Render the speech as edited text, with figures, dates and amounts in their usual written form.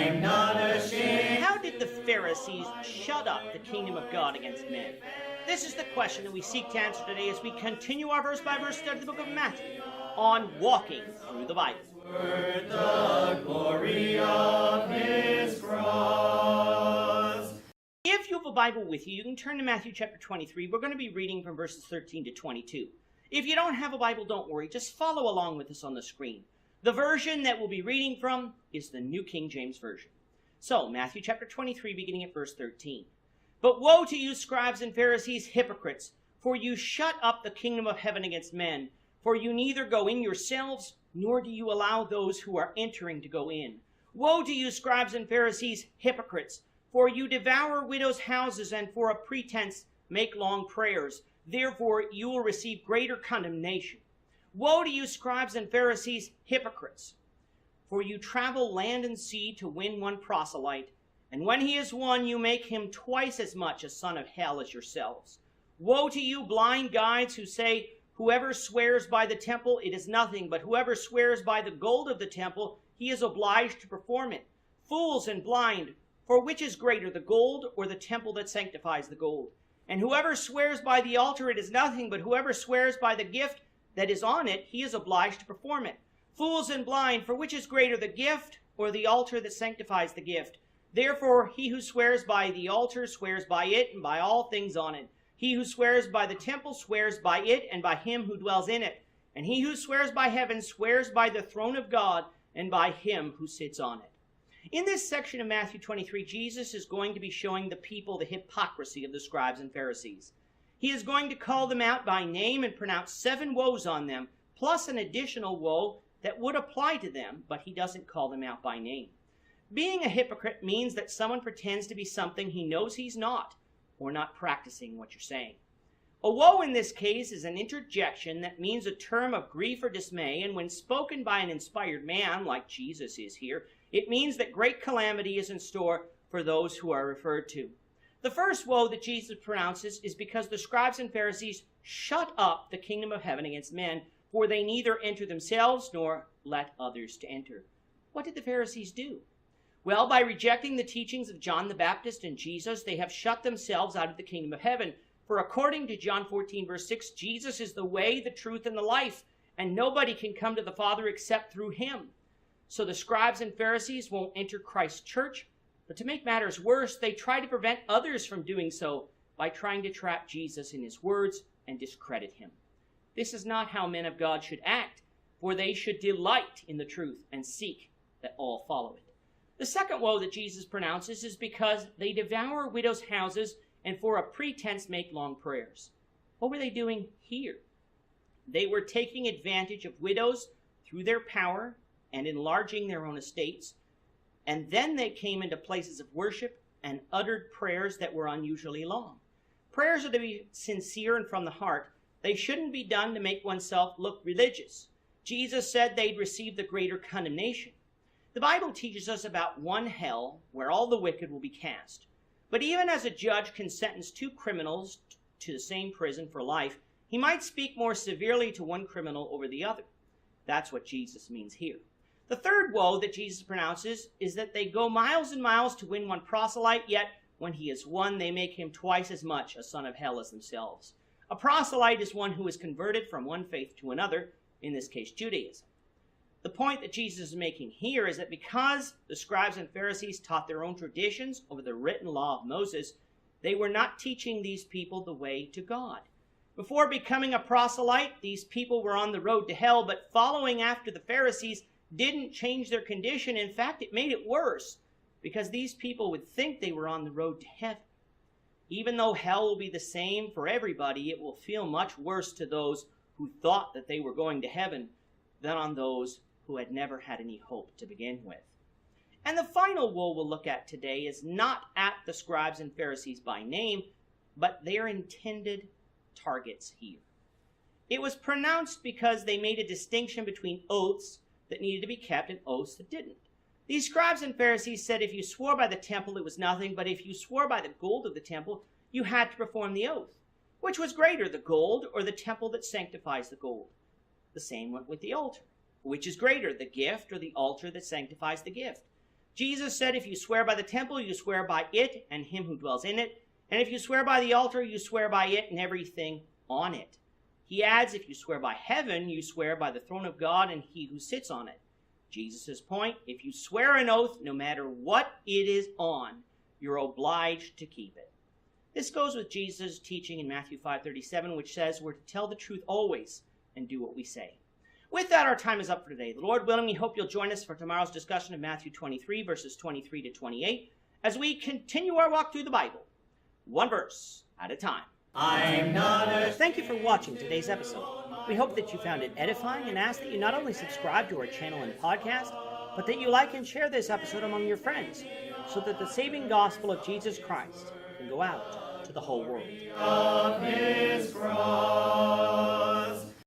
I'm not ashamed. How did the Pharisees shut up the kingdom of God against men? This is the question that we seek to answer today as we continue our verse-by-verse study of the book of Matthew on walking through the Bible. The glory of his cross. If you have a Bible with you, you can turn to Matthew chapter 23. We're going to be reading from verses 13 to 22. If you don't have a Bible, don't worry. Just follow along with us on the screen. The version that we'll be reading from is the New King James Version. So, Matthew chapter 23, beginning at verse 13. But woe to you, scribes and Pharisees, hypocrites, for you shut up the kingdom of heaven against men. For you neither go in yourselves, nor do you allow those who are entering to go in. Woe to you, scribes and Pharisees, hypocrites, for you devour widows' houses, and for a pretense make long prayers. Therefore you will receive greater condemnation. Woe to you, scribes and Pharisees, hypocrites, for you travel land and sea to win one proselyte, and when he is won, you make him twice as much a son of hell as yourselves. Woe to you, blind guides, who say, whoever swears by the temple, it is nothing, but whoever swears by the gold of the temple, he is obliged to perform it. Fools and blind, for which is greater, the gold or the temple that sanctifies the gold? And whoever swears by the altar, it is nothing, but whoever swears by the gift that is on it, he is obliged to perform it. Fools and blind, for which is greater, the gift or the altar that sanctifies the gift? Therefore, he who swears by the altar swears by it and by all things on it. He who swears by the temple swears by it and by him who dwells in it. And he who swears by heaven swears by the throne of God and by him who sits on it. In this section of Matthew 23, Jesus is going to be showing the people the hypocrisy of the scribes and Pharisees. He is going to call them out by name and pronounce 7 woes on them, plus an additional woe that would apply to them, but he doesn't call them out by name. Being a hypocrite means that someone pretends to be something he knows he's not, or not practicing what you're saying. A woe in this case is an interjection that means a term of grief or dismay, and when spoken by an inspired man, like Jesus is here, it means that great calamity is in store for those who are referred to. The first woe that Jesus pronounces is because the scribes and Pharisees shut up the kingdom of heaven against men, for they neither enter themselves nor let others to enter. What did the Pharisees do? Well, by rejecting the teachings of John the Baptist and Jesus, they have shut themselves out of the kingdom of heaven. For according to John 14, verse 6, Jesus is the way, the truth, and the life, and nobody can come to the Father except through him. So the scribes and Pharisees won't enter Christ's church, but to make matters worse, they try to prevent others from doing so by trying to trap Jesus in his words and discredit him. This is not how men of God should act, for they should delight in the truth and seek that all follow it. The second woe that Jesus pronounces is because they devour widows' houses and for a pretense make long prayers. What were they doing here? They were taking advantage of widows through their power and enlarging their own estates, and then they came into places of worship and uttered prayers that were unusually long. Prayers are to be sincere and from the heart. They shouldn't be done to make oneself look religious. Jesus said they'd receive the greater condemnation. The Bible teaches us about one hell where all the wicked will be cast. But even as a judge can sentence 2 criminals to the same prison for life, he might speak more severely to one criminal over the other. That's what Jesus means here. The third woe that Jesus pronounces is that they go miles and miles to win one proselyte, yet when he is won, they make him twice as much a son of hell as themselves. A proselyte is one who is converted from one faith to another, in this case Judaism. The point that Jesus is making here is that because the scribes and Pharisees taught their own traditions over the written law of Moses, they were not teaching these people the way to God. Before becoming a proselyte, these people were on the road to hell, but following after the Pharisees didn't change their condition. In fact, it made it worse, because these people would think they were on the road to heaven. Even though hell will be the same for everybody, it will feel much worse to those who thought that they were going to heaven than on those who had never had any hope to begin with. And the final woe we'll look at today is not at the scribes and Pharisees by name, but their intended targets here. It was pronounced because they made a distinction between oaths that needed to be kept and oaths that didn't. These scribes and Pharisees said if you swore by the temple, it was nothing, but if you swore by the gold of the temple, you had to perform the oath. Which was greater, the gold or the temple that sanctifies the gold? The same went with the altar. Which is greater, the gift or the altar that sanctifies the gift? Jesus said, if you swear by the temple, you swear by it and him who dwells in it. And if you swear by the altar, you swear by it and everything on it. He adds, if you swear by heaven, you swear by the throne of God and he who sits on it. Jesus' point, if you swear an oath, no matter what it is on, you're obliged to keep it. This goes with Jesus' teaching in Matthew 5:37, which says we're to tell the truth always and do what we say. With that, our time is up for today. The Lord willing, we hope you'll join us for tomorrow's discussion of Matthew 23, verses 23 to 28, as we continue our walk through the Bible, one verse at a time. I'm not ashamed. Thank you for watching today's episode. We hope that you found it edifying and ask that you not only subscribe to our channel and podcast, but that you like and share this episode among your friends so that the saving gospel of Jesus Christ can go out to the whole world. Of his cross.